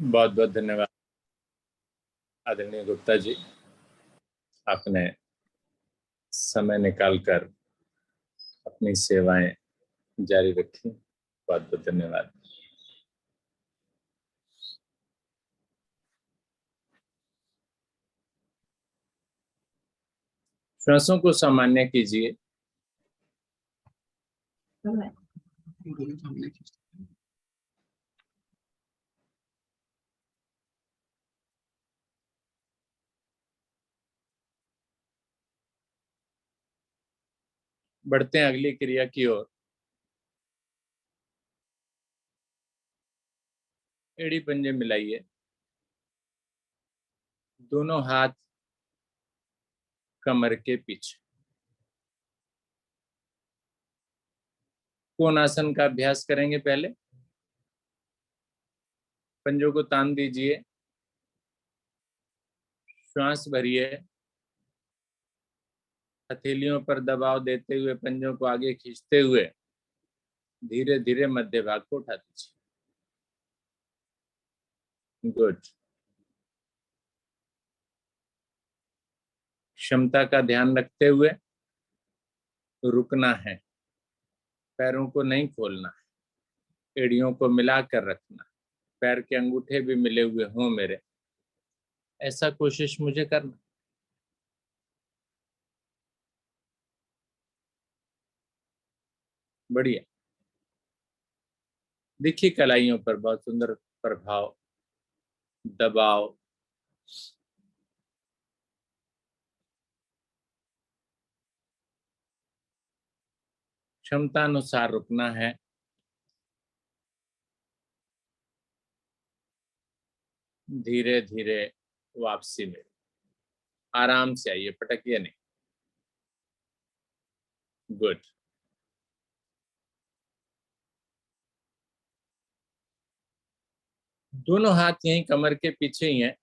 बहुत बहुत धन्यवाद आदरणीय गुप्ता जी। आपने समय निकालकर अपनी सेवाएं जारी रखी। बहुत बहुत धन्यवाद। श्वासों को सामान्य कीजिए। बढ़ते हैं अगली क्रिया की ओर। एड़ी पंजे मिलाइए। दोनों हाथ कमर के पीछे। कोणासन का अभ्यास करेंगे। पहले पंजों को तान दीजिए। श्वास भरिए। हथेलियों पर दबाव देते हुए पंजों को आगे खींचते हुए धीरे धीरे मध्य भाग को उठा दीजिए। गुड। क्षमता का ध्यान रखते हुए रुकना है। पैरों को नहीं खोलना है। एड़ियों को मिलाकर रखना। पैर के अंगूठे भी मिले हुए हों मेरे, ऐसा कोशिश मुझे करना। बढ़िया। देखिए कलाइयों पर बहुत सुंदर प्रभाव, दबाव। क्षमता अनुसार रुकना है। धीरे धीरे वापसी में आराम से आइए, पटकिए नहीं। गुड। दोनों हाथ यहीं कमर के पीछे ही हैं।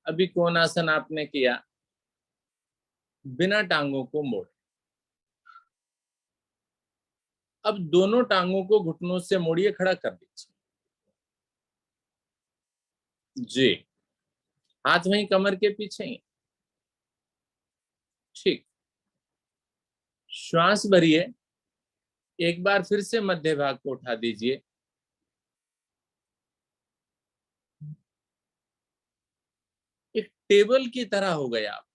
अभी कोणासन आपने किया बिना टांगों को मोड़। अब दोनों टांगों को घुटनों से मोड़िए, खड़ा कर दीजिए। जी। हाथ वहीं कमर के पीछे ही। ठीक। श्वास भरिए। एक बार फिर से मध्य भाग को उठा दीजिए। एक टेबल की तरह हो गए आप।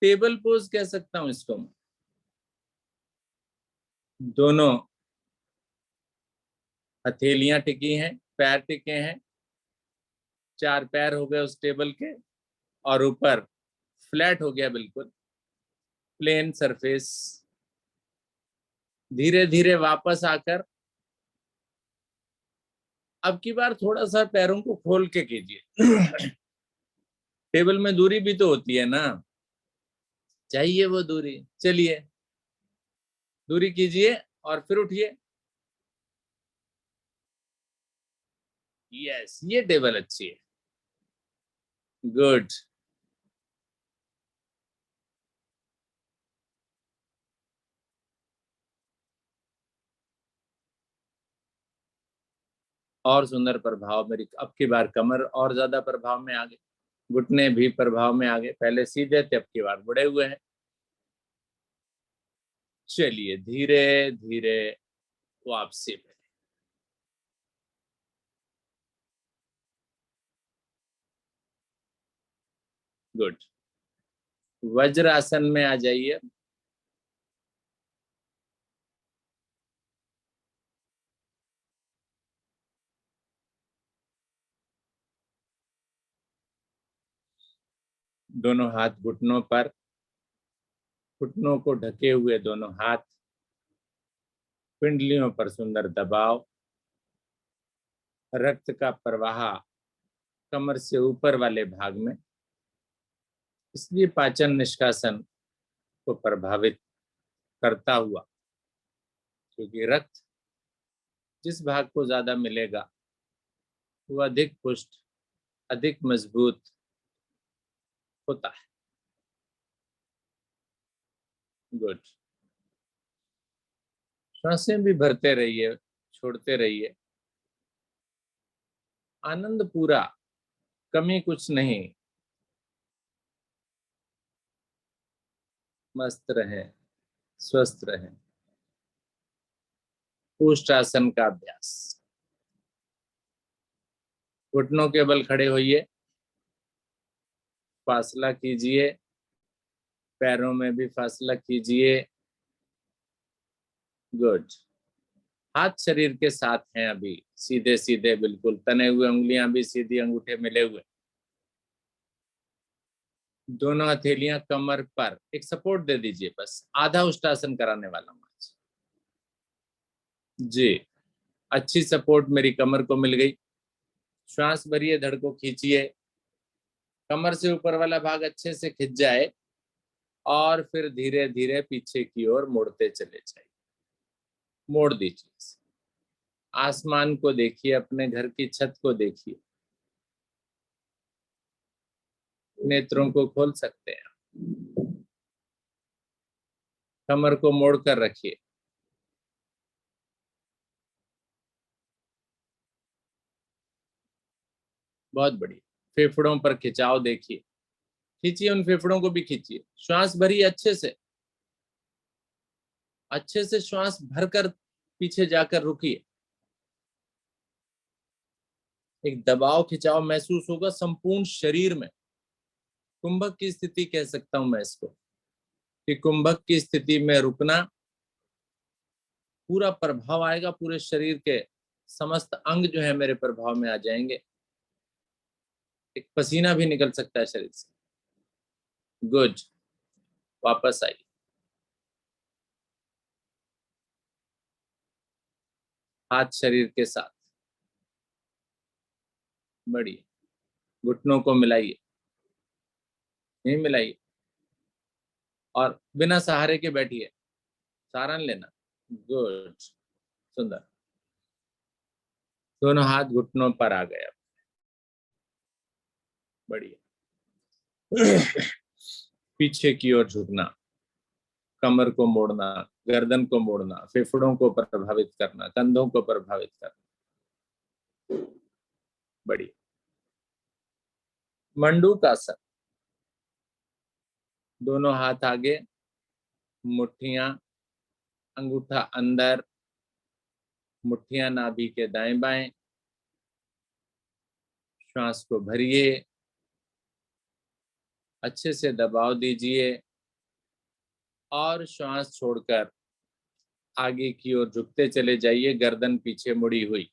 टेबल पोज कह सकता हूं इसको मैं। दोनों हथेलियां टिकी हैं, पैर टिके हैं। चार पैर हो गए उस टेबल के, और ऊपर फ्लैट हो गया, बिल्कुल प्लेन सरफेस। धीरे धीरे वापस आकर अब की बार थोड़ा सा पैरों को खोल के कीजिए। टेबल में दूरी भी तो होती है ना, चाहिए वो दूरी। चलिए, दूरी कीजिए और फिर उठिए। यस, ये टेबल अच्छी है। गुड। और सुंदर प्रभाव मेरी अब की बार कमर और ज्यादा प्रभाव में आ गई। घुटने भी प्रभाव में आ गए। पहले सीधे थे, अब की बार बुढ़े हुए हैं। चलिए धीरे धीरे वापसी में। गुड। वज्रासन में आ जाइए। दोनों हाथ घुटनों पर, घुटनों को ढके हुए दोनों हाथ, पिंडलियों पर सुंदर दबाव। रक्त का प्रवाह कमर से ऊपर वाले भाग में, इसलिए पाचन निष्कासन को प्रभावित करता हुआ, क्योंकि रक्त जिस भाग को ज्यादा मिलेगा वो अधिक पुष्ट, अधिक मजबूत होता है। गुड। सांसें भी भरते रहिए, छोड़ते रहिए। आनंद पूरा, कमी कुछ नहीं, मस्त रहे, स्वस्थ रहे। उष्ट्रासन का अभ्यास। घुटनों के बल खड़े होइए, फासला कीजिए, पैरों में भी फासला कीजिए। गुड। हाथ शरीर के साथ हैं अभी, सीधे सीधे, बिल्कुल तने हुए, उंगलियां भी सीधी, अंगूठे मिले हुए। दोनों हथेलियां कमर पर, एक सपोर्ट दे दीजिए, बस आधा उष्ट्रासन कराने वाला हूं आज। जी, अच्छी सपोर्ट मेरी कमर को मिल गई। श्वास भरिए, धड़ को खींचिए, कमर से ऊपर वाला भाग अच्छे से खिंच जाए और फिर धीरे धीरे पीछे की ओर मोड़ते चले जाइए। मोड़ दीजिए, आसमान को देखिए, अपने घर की छत को देखिए, नेत्रों को खोल सकते हैं। कमर को मोड़ कर रखिए। बहुत बढ़िया। फेफड़ों पर खिंचाव देखिए, खींचिए, उन फेफड़ों को भी खींचिए। श्वास भरिए अच्छे से, अच्छे से श्वास भरकर पीछे जाकर रुकिए। एक दबाव खिंचाव महसूस होगा संपूर्ण शरीर में। कुंभक की स्थिति कह सकता हूं मैं इसको, कि कुंभक की स्थिति में रुकना, पूरा प्रभाव आएगा, पूरे शरीर के समस्त अंग जो है मेरे प्रभाव में आ जाएंगे। एक पसीना भी निकल सकता है शरीर से। गुड। वापस आइए। हाथ शरीर के साथ, बढ़िए। घुटनों को मिलाइए, नहीं मिलाइए, और बिना सहारे के बैठिए, सहारा लेना। गुड, सुंदर। दोनों हाथ घुटनों पर आ गए, बढ़िया। पीछे की ओर झुकना, कमर को मोड़ना, गर्दन को मोड़ना, फेफड़ों को प्रभावित करना, कंधों को प्रभावित करना, बढ़िया। मंडूकासन। दोनों हाथ आगे, मुट्ठियां, अंगूठा अंदर, मुट्ठियां नाभि के दाएं बाएं। श्वास को भरिए, अच्छे से दबाव दीजिए और श्वास छोड़कर आगे की ओर झुकते चले जाइए, गर्दन पीछे मुड़ी हुई।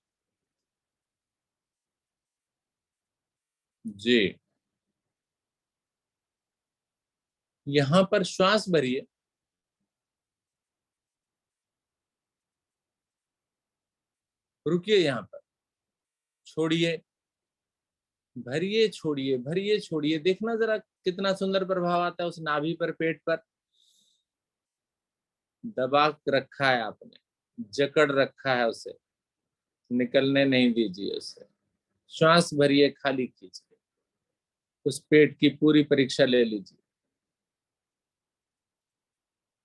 जी, यहां पर श्वास भरिए, रुकिए, यहां पर छोड़िए, भरिए, छोड़िए, भरिए, छोड़िए। देखना जरा कितना सुंदर प्रभाव आता है उस नाभि पर, पेट पर। दबा रखा है आपने, जकड़ रखा है उसे, निकलने नहीं दीजिए उसे। श्वास भरिए, खाली कीजिए, उस पेट की पूरी परीक्षा ले लीजिए।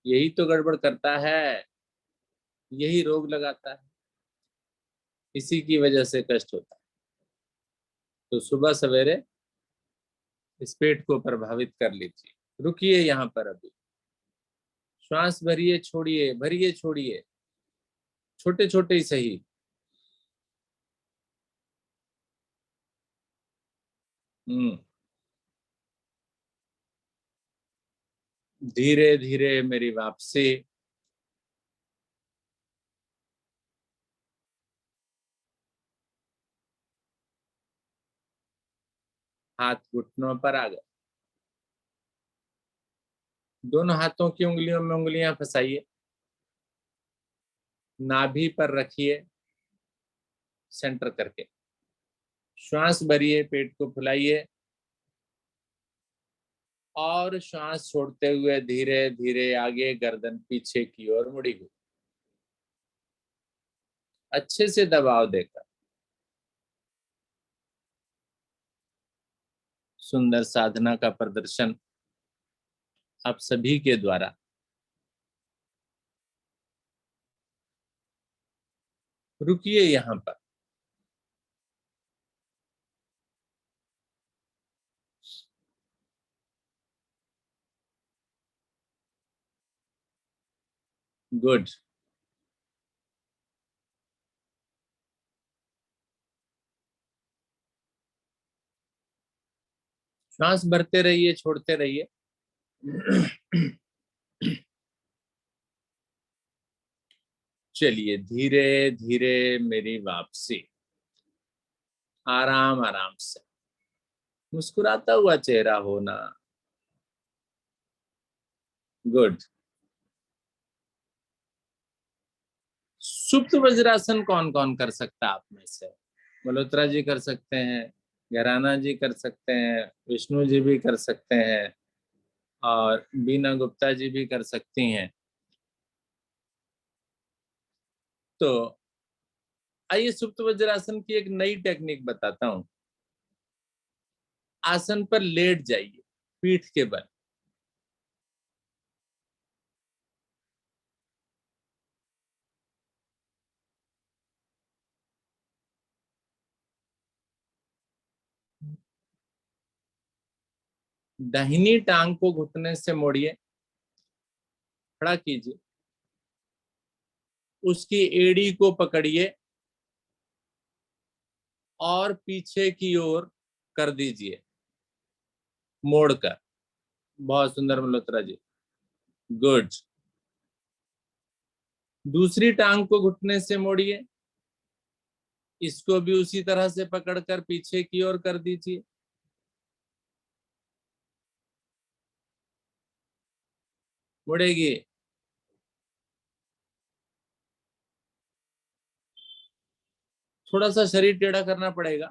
यही तो गड़बड़ करता है, यही रोग लगाता है, इसी की वजह से कष्ट होता है। तो सुबह सवेरे इस पेट को प्रभावित कर लीजिए। रुकिए यहाँ पर अभी, श्वास भरिए, छोड़िए, भरिए, छोड़िए, छोटे छोटे ही सही। धीरे धीरे मेरी वापसी। हाथ घुटनों पर आ गए, दोनों हाथों की उंगलियों में उंगलियां फंसाइए, नाभि पर रखिए सेंटर करके। श्वास भरिए, पेट को फुलाइए और श्वास छोड़ते हुए धीरे धीरे आगे, गर्दन पीछे की ओर मुड़ी हुई, अच्छे से दबाव देकर। सुंदर साधना का प्रदर्शन आप सभी के द्वारा। रुकिए यहाँ पर, गुड। श्वास भरते रहिए, छोड़ते रहिए। चलिए, धीरे धीरे मेरी वापसी। आराम आराम से, मुस्कुराता हुआ चेहरा होना। गुड। सुप्त वज्रासन कौन कौन कर सकता है आप में से? मल्होत्रा जी कर सकते हैं, घराना जी कर सकते हैं, विष्णु जी भी कर सकते हैं, और बीना गुप्ता जी भी कर सकती हैं। तो आइए सुप्त वज्रासन की एक नई टेक्निक बताता हूं। आसन पर लेट जाइए, पीठ के बल। दाहिनी टांग को घुटने से मोड़िए, खड़ा कीजिए, उसकी एड़ी को पकड़िए और पीछे की ओर कर दीजिए मोड़कर। बहुत सुंदर मल्होत्रा जी, गुड। दूसरी टांग को घुटने से मोड़िए, इसको भी उसी तरह से पकड़कर पीछे की ओर कर दीजिए। मुड़ेगी। थोड़ा सा शरीर टेढ़ा करना पड़ेगा।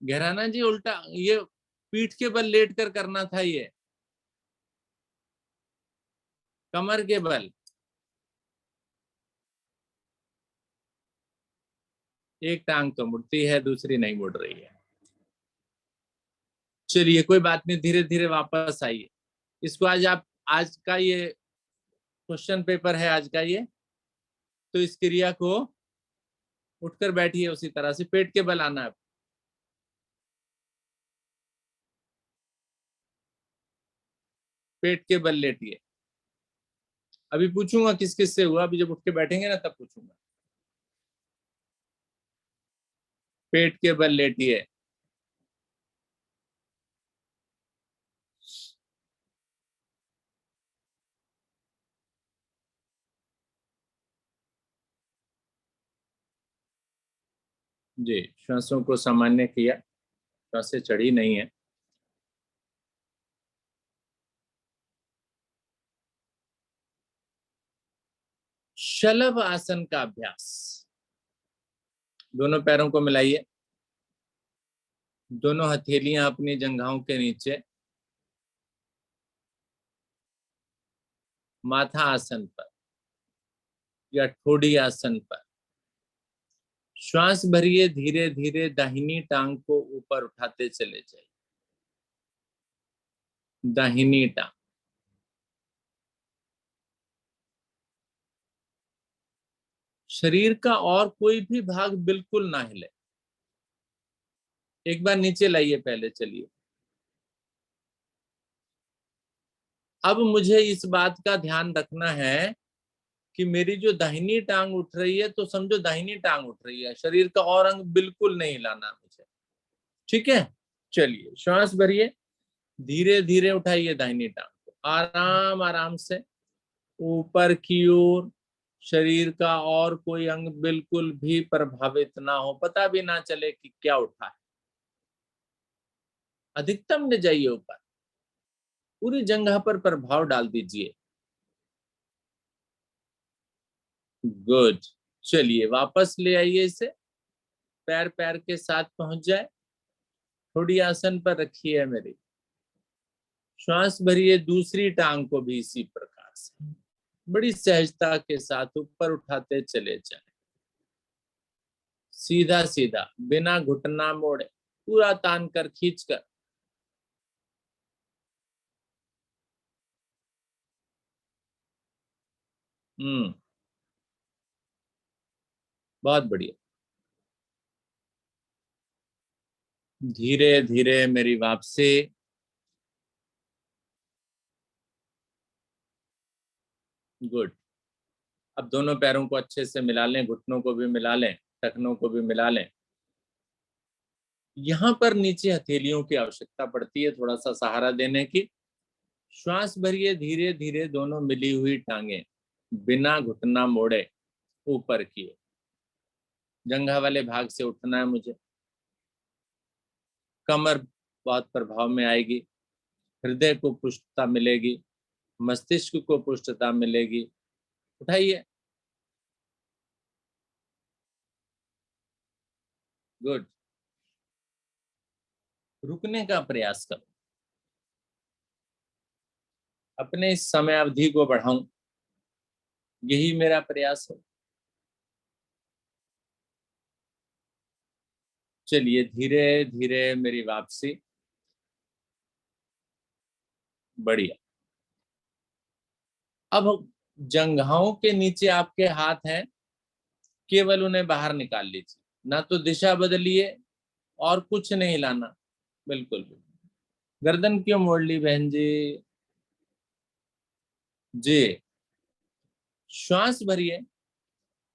घराना जी उल्टा, ये पीठ के बल लेट कर करना था, ये कमर के बल। एक टांग तो मुड़ती है, दूसरी नहीं मुड़ रही है। चलिए कोई बात नहीं, धीरे धीरे वापस आइए। इसको आज का ये क्वेश्चन पेपर है आज का ये, तो इस क्रिया को उठकर बैठिए, उसी तरह से पेट के बल आना है। पेट के बल लेटिए। अभी पूछूंगा किस किस से हुआ, अभी जब उठ के बैठेंगे ना तब पूछूंगा। पेट के बल लेटिए। जी, श्वासों को सामान्य किया, श्वासें चढ़ी नहीं है। शलभ आसन का अभ्यास। दोनों पैरों को मिलाइए, दोनों हथेलियां अपनी जंघाओं के नीचे, माथा आसन पर या ठोड़ी आसन पर। श्वास भरिए, धीरे धीरे दाहिनी टांग को ऊपर उठाते चले जाइए। दाहिनी टांग। शरीर का और कोई भी भाग बिल्कुल ना हिले। एक बार नीचे लाइए पहले, चलिए। अब मुझे इस बात का ध्यान रखना है कि मेरी जो दाहिनी टांग उठ रही है, तो समझो दाहिनी टांग उठ रही है, शरीर का और अंग बिल्कुल नहीं हिलाना मुझे। ठीक है, चलिए श्वास भरिए, धीरे धीरे उठाइए दाहिनी टांग को, आराम आराम से ऊपर की ओर। शरीर का और कोई अंग बिल्कुल भी प्रभावित ना हो, पता भी ना चले कि क्या उठा है। अधिकतम ले जाइए ऊपर, पूरी जगह पर प्रभाव डाल दीजिए। गुड। चलिए वापस ले आइए इसे, पैर पैर के साथ पहुंच जाए। थोड़ी आसन पर रखिए मेरी। श्वास भरिए, दूसरी टांग को भी इसी प्रकार से बड़ी सहजता के साथ ऊपर उठाते चले जाए। सीधा सीधा, बिना घुटना मोड़े, पूरा तान कर, खींच कर। बहुत बढ़िया। धीरे धीरे मेरी वापसी। गुड। अब दोनों पैरों को अच्छे से मिला लें, घुटनों को भी मिला लें, टखनों को भी मिला लें। यहां पर नीचे हथेलियों की आवश्यकता पड़ती है थोड़ा सा सहारा देने की। श्वास भरिए, धीरे धीरे दोनों मिली हुई टांगे बिना घुटना मोड़े ऊपर किए। जंघा वाले भाग से उठना है मुझे। कमर बहुत प्रभाव में आएगी, हृदय को पुष्टता मिलेगी, मस्तिष्क को पुष्टता मिलेगी। उठाइए। गुड। रुकने का प्रयास करो, अपने इस समय अवधि को बढ़ाऊं, यही मेरा प्रयास है। चलिए धीरे धीरे मेरी वापसी। बढ़िया। अब जंघाओं के नीचे आपके हाथ हैं, केवल उन्हें बाहर निकाल लीजिए, ना तो दिशा बदलिए और कुछ नहीं हिलाना, बिल्कुल भी। गर्दन क्यों मोड़ ली बहन जी? जी। श्वास भरिए,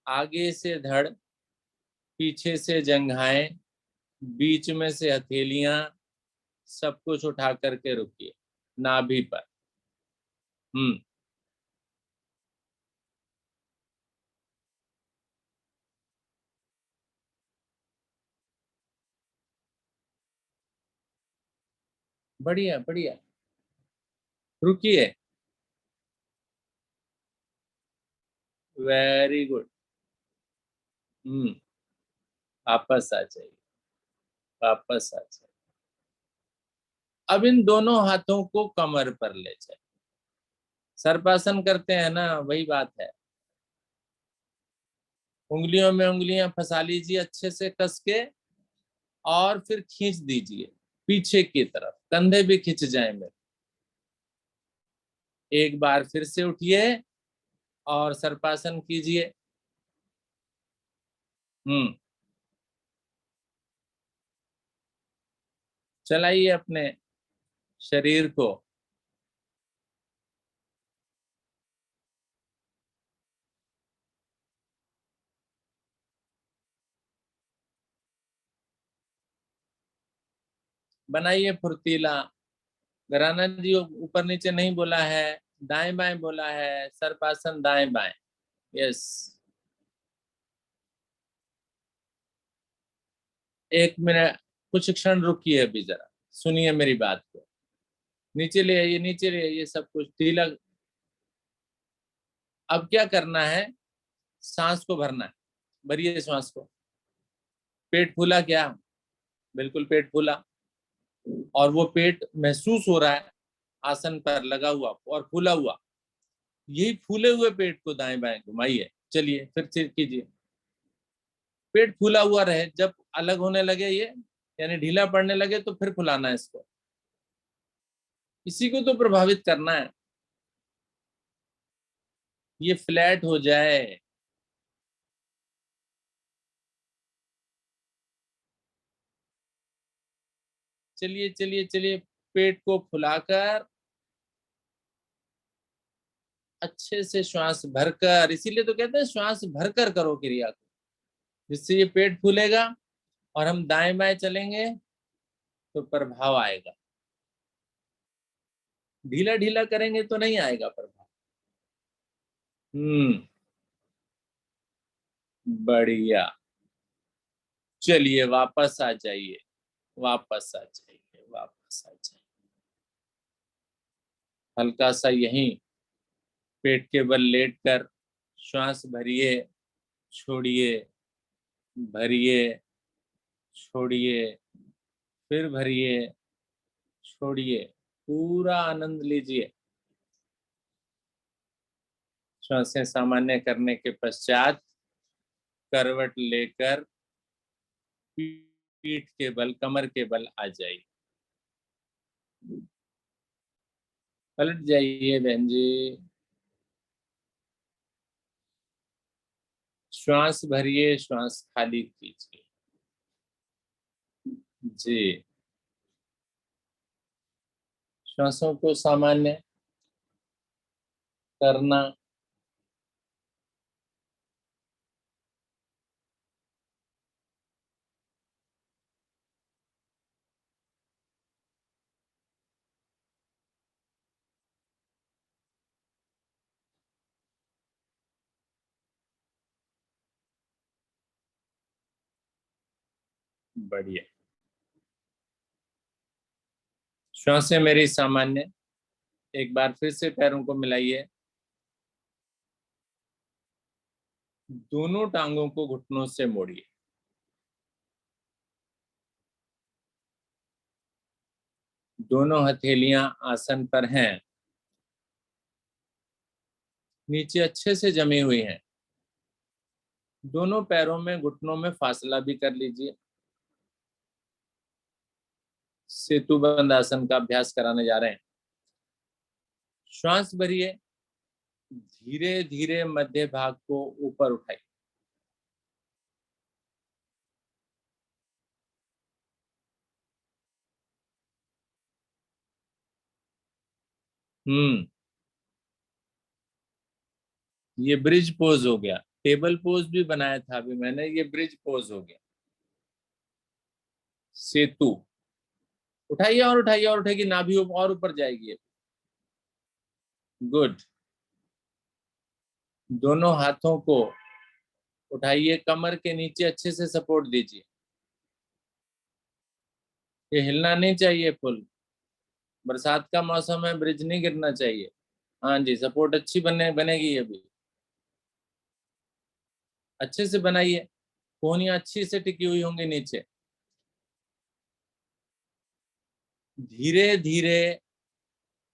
आगे से धड़, पीछे से जंघाएं, बीच में से हथेलियां, सब कुछ उठा करके रुकिए नाभि पर। बढ़िया बढ़िया। रुकिए। Very good. हम्म। वापस आ जाइए, वापस आ जाइए। अब इन दोनों हाथों को कमर पर ले जाए। सर्पासन करते हैं ना, वही बात है। उंगलियों में उंगलियां फंसा लीजिए अच्छे से कस के, और फिर खींच दीजिए पीछे की तरफ, कंधे भी खिंच जाए मेरे। एक बार फिर से उठिए और सर्पासन कीजिए। हम्म। चलाइए अपने शरीर को। बनाइए फुर्तीला। घराना जी ऊपर नीचे नहीं बोला है, दाएं बाएं बोला है। सर्पासन दाएं बाएं। यस। एक मिनट, कुछ क्षण रुकिए, अभी जरा सुनिए मेरी बात को। नीचे ले आइए, नीचे ले आइए, सब कुछ ढीला। अब क्या करना है? सांस को भरना है। भरिए सांस को। पेट फूला क्या? बिल्कुल पेट फूला। और वो पेट महसूस हो रहा है आसन पर लगा हुआ और फूला हुआ। यही फूले हुए पेट को दाएं बाएं घुमाइए। चलिए फिर से कीजिए। पेट फूला हुआ रहे, जब अलग होने लगे ये, यानी ढीला पड़ने लगे, तो फिर फुलाना है इसको। इसी को तो प्रभावित करना है, ये फ्लैट हो जाए। चलिए चलिए चलिए। पेट को फुलाकर अच्छे से श्वास भरकर, इसीलिए तो कहते हैं श्वास भरकर करो क्रिया को, जिससे ये पेट फूलेगा और हम दाएं बाएं चलेंगे तो प्रभाव आएगा। ढीला ढीला करेंगे तो नहीं आएगा प्रभाव। हम्म। बढ़िया। चलिए वापस आ जाइए, वापस आ जाइए, वापस आ जाइए। हल्का सा यहीं पेट के बल लेट कर श्वास भरिए, छोड़िए, भरिए, छोड़िए, फिर भरिए, छोड़िए। पूरा आनंद लीजिए। श्वासें सामान्य करने के पश्चात करवट लेकर पीठ के बल, कमर के बल आ जाइए। पलट जाइए बहन जी। श्वास भरिए, श्वास खाली कीजिए। जी। श्वासों को सामान्य करना बढ़िया। श्वासें मेरी सामान्य। एक बार फिर से पैरों को मिलाइए। दोनों टांगों को घुटनों से मोड़िए। दोनों हथेलियां आसन पर हैं, नीचे अच्छे से जमी हुई हैं। दोनों पैरों में घुटनों में फासला भी कर लीजिए। सेतुबंद आसन का अभ्यास कराने जा रहे हैं। श्वास भरिए। धीरे धीरे मध्य भाग को ऊपर उठाइए। ये ब्रिज पोज हो गया। टेबल पोज भी बनाया था अभी मैंने, ये ब्रिज पोज हो गया। सेतु। उठाइए और उठाइए और उठाइए, नाभि और ऊपर जाएगी। गुड। दोनों हाथों को उठाइए, कमर के नीचे अच्छे से सपोर्ट दीजिए। ये हिलना नहीं चाहिए फुल। बरसात का मौसम है, ब्रिज नहीं गिरना चाहिए। हाँ जी, सपोर्ट अच्छी बनेगी अभी। अच्छे से बनाइए। कोहनियां अच्छी से टिकी हुई होंगी नीचे। धीरे धीरे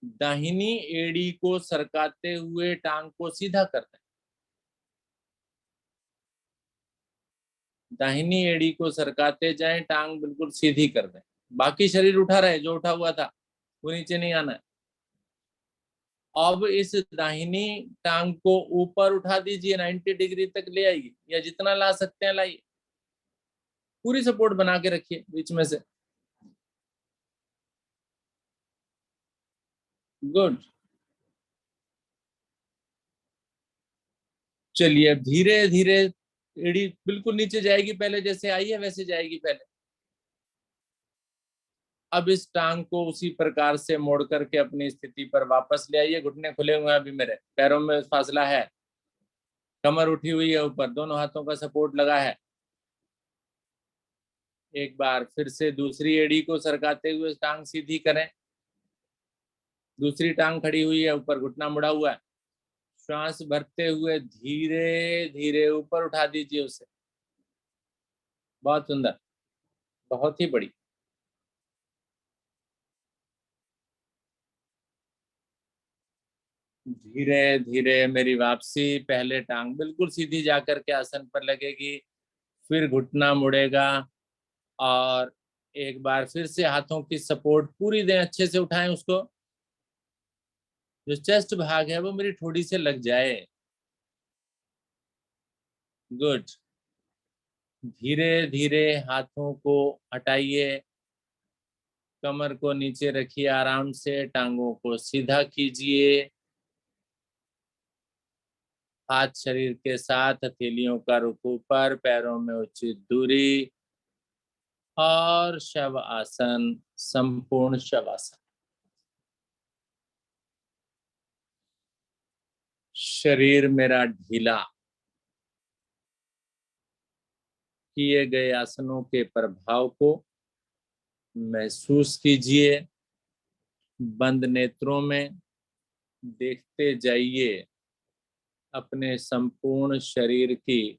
दाहिनी एड़ी को सरकाते हुए टांग को सीधा करते हैं। दाहिनी एड़ी को सरकाते जाएं, टांग बिल्कुल सीधी कर दें। बाकी शरीर उठा रहे, जो उठा हुआ था वो नीचे नहीं आना है। अब इस दाहिनी टांग को ऊपर उठा दीजिए, 90 डिग्री तक ले आइए, या जितना ला सकते हैं लाइए। पूरी सपोर्ट बना के रखिए बीच में से। गुड। चलिए अब धीरे धीरे एड़ी बिल्कुल नीचे जाएगी, पहले जैसे आई है वैसे जाएगी पहले। अब इस टांग को उसी प्रकार से मोड़ करके अपनी स्थिति पर वापस ले आइए। घुटने खुले हुए हैं अभी, मेरे पैरों में फासला है। कमर उठी हुई है ऊपर, दोनों हाथों का सपोर्ट लगा है। एक बार फिर से दूसरी एड़ी को सरकाते हुए टांग सीधी करें। दूसरी टांग खड़ी हुई है ऊपर, घुटना मुड़ा हुआ है। श्वास भरते हुए धीरे धीरे ऊपर उठा दीजिए उसे। बहुत सुंदर, बहुत ही बड़ी। धीरे धीरे मेरी वापसी। पहले टांग बिल्कुल सीधी जाकर के आसन पर लगेगी, फिर घुटना मुड़ेगा, और एक बार फिर से हाथों की सपोर्ट पूरी दें, अच्छे से उठाएं उसको। जो चेस्ट भाग है वो मेरी ठोड़ी से लग जाए। गुड। धीरे धीरे हाथों को हटाइए। कमर को नीचे रखिए, आराम से टांगों को सीधा कीजिए। हाथ शरीर के साथ, हथेलियों का रुख ऊपर, पैरों में उचित दूरी, और शव आसन, संपूर्ण शवासन। शरीर मेरा ढीला। किए गए आसनों के प्रभाव को महसूस कीजिए। बंद नेत्रों में देखते जाइए अपने संपूर्ण शरीर की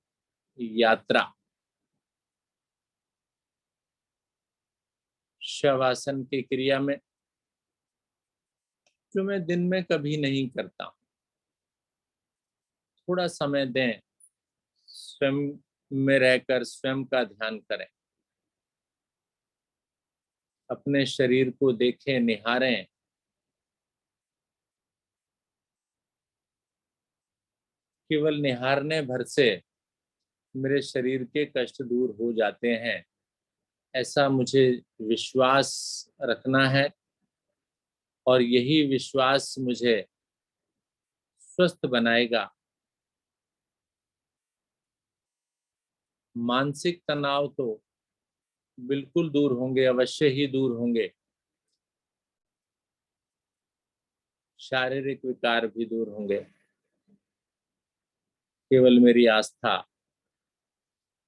यात्रा। शवासन की क्रिया में, जो मैं दिन में कभी नहीं करता, थोड़ा समय दें। स्वयं में रहकर स्वयं का ध्यान करें। अपने शरीर को देखें, निहारें। केवल निहारने भर से मेरे शरीर के कष्ट दूर हो जाते हैं, ऐसा मुझे विश्वास रखना है। और यही विश्वास मुझे स्वस्थ बनाएगा। मानसिक तनाव तो बिल्कुल दूर होंगे, अवश्य ही दूर होंगे। शारीरिक विकार भी दूर होंगे। केवल मेरी आस्था,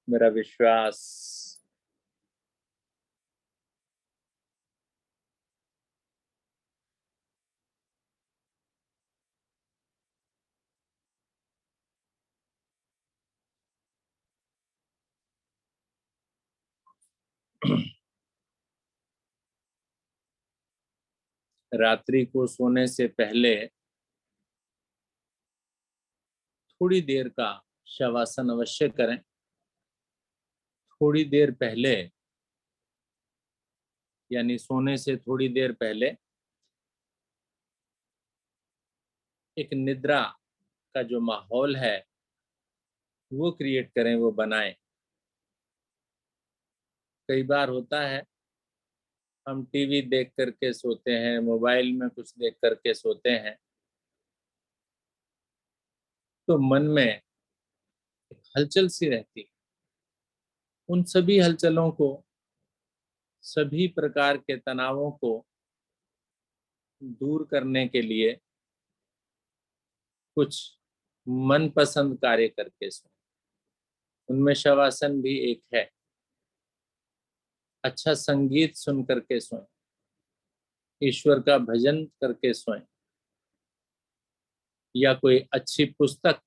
मेरा विश्वास रात्रि को सोने से पहले थोड़ी देर का शवासन अवश्य करें। थोड़ी देर पहले यानी सोने से थोड़ी देर पहले एक निद्रा का जो माहौल है वो क्रिएट करें, वो बनाएं। कई बार होता है हम टीवी देख करके सोते हैं, मोबाइल में कुछ देख करके सोते हैं, तो मन में एक हलचल सी रहती है। उन सभी हलचलों को, सभी प्रकार के तनावों को दूर करने के लिए कुछ मनपसंद कार्य करके सोएं। उनमें शवासन भी एक है। अच्छा संगीत सुन करके सोएं, ईश्वर का भजन करके सोएं, या कोई अच्छी पुस्तक,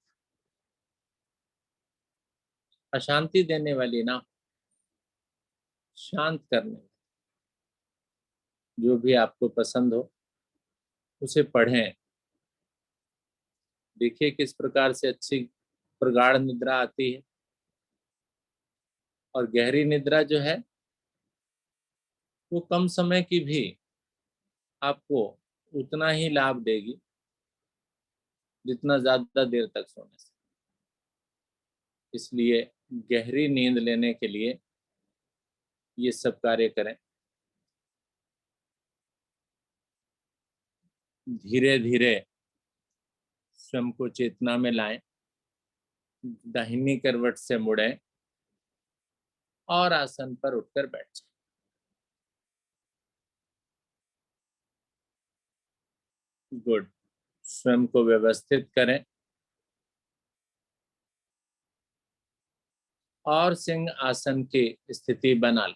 अशांति देने वाली ना, शांत करने, जो भी आपको पसंद हो उसे पढ़ें। देखिए किस प्रकार से अच्छी प्रगाढ़ निद्रा आती है। और गहरी निद्रा जो है वो कम समय की भी आपको उतना ही लाभ देगी जितना ज्यादा देर तक सोने से। इसलिए गहरी नींद लेने के लिए ये सब कार्य करें। धीरे धीरे स्वयं को चेतना में लाएं, दाहिनी करवट से मुड़ें और आसन पर उठकर बैठ जाएं। गुड। स्वयं को व्यवस्थित करें और सिंह आसन की स्थिति बना लें।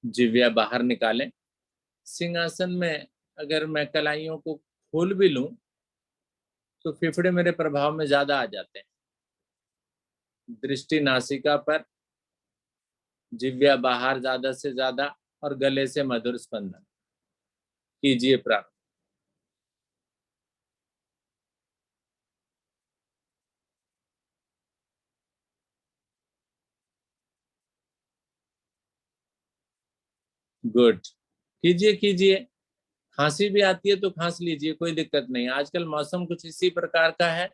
जिह्वा बाहर निकालें। सिंहासन में अगर मैं कलाइयों को खोल भी लूं तो फेफड़े मेरे प्रभाव में ज्यादा आ जाते हैं। दृष्टि नासिका पर, जिह्वा बाहर ज्यादा से ज्यादा, और गले से मधुर स्पंदन कीजिए प्रारंभ। गुड। कीजिए कीजिए। खांसी भी आती है तो खांस लीजिए, कोई दिक्कत नहीं। आजकल मौसम कुछ इसी प्रकार का है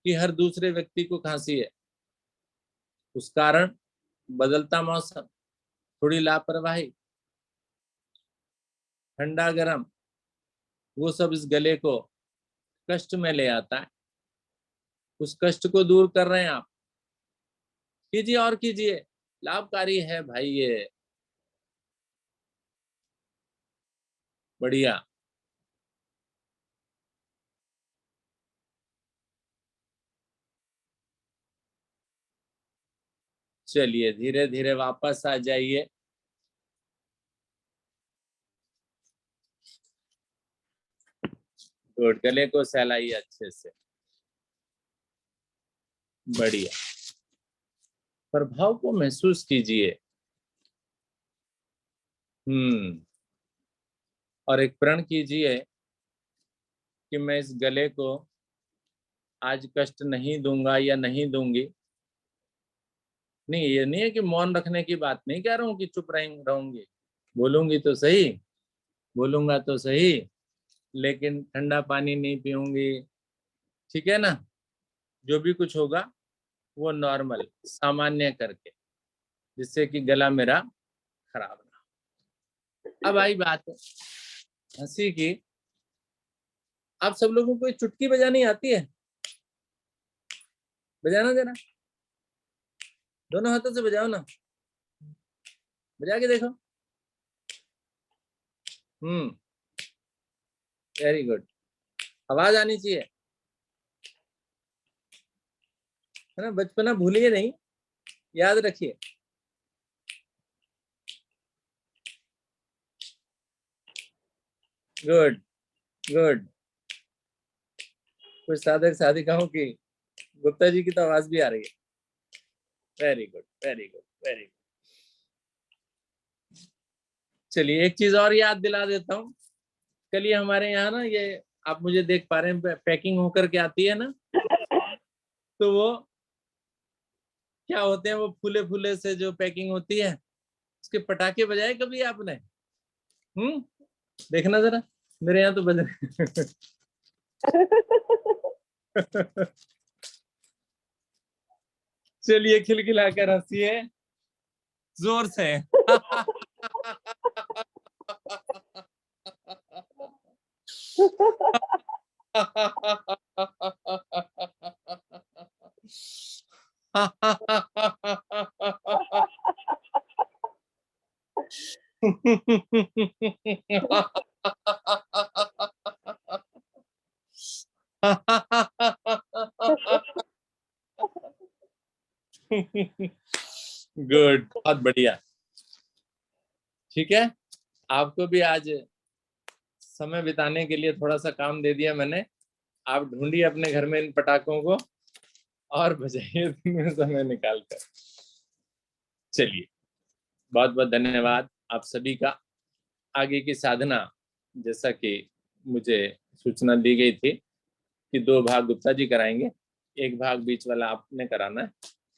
कि हर दूसरे व्यक्ति को खांसी है। उस कारण बदलता मौसम, थोड़ी लापरवाही, ठंडा गर्म, वो सब इस गले को कष्ट में ले आता है। उस कष्ट को दूर कर रहे हैं आप, कीजिए और कीजिए। लाभकारी है भाई ये। बढ़िया। चलिए धीरे धीरे वापस आ जाइए। गुड। गले को सहलाइए अच्छे से। बढ़िया। प्रभाव को महसूस कीजिए। और एक प्रण कीजिए कि मैं इस गले को आज कष्ट नहीं दूंगा या नहीं दूंगी। नहीं, ये नहीं है कि मौन रखने की बात नहीं कह रहा हूँ कि चुप रहूंगी। बोलूंगी तो सही, बोलूंगा तो सही, लेकिन ठंडा पानी नहीं पीऊंगी। ठीक है ना। जो भी कुछ होगा वो नॉर्मल, सामान्य करके, जिससे कि गला मेरा खराब ना। अब आई बात हंसी की। आप सब लोगों को चुटकी बजानी आती है? बजाना जरा, दोनों हाथों से बजाओ ना, बजा के देखो। Very good. आवाज आनी चाहिए, है ना। बचपना भूलिए नहीं, याद रखिए। Good good. कुछ साधक साधिकाओं की गुप्ता जी की तो आवाज भी आ रही है। Very good, very good, very good. चलिए एक चीज और याद दिला देता हूँ। कल ये हमारे यहाँ ना, ये आप मुझे देख पा रहे हैं, पैकिंग होकर के आती है ना, तो वो क्या होते हैं, वो फूले फूले से जो पैकिंग होती है, उसके पटाखे बजाए कभी आपने? देखना जरा, मेरे यहाँ तो बज रहे। चलिए खिलखिलाकर हंसिए जोर से। गुड, बहुत बढ़िया। ठीक है, आपको भी आज समय बिताने के लिए थोड़ा सा काम दे दिया मैंने। आप ढूंढिए अपने घर में इन पटाखों को और बजाइए समय निकाल कर। चलिए, बहुत बहुत धन्यवाद आप सभी का। आगे की साधना, जैसा कि मुझे सूचना दी गई थी कि 2 भाग गुप्ता जी कराएंगे, 1 भाग बीच वाला आपने कराना है।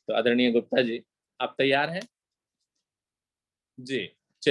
तो आदरणीय गुप्ता जी, आप तैयार हैं? जी।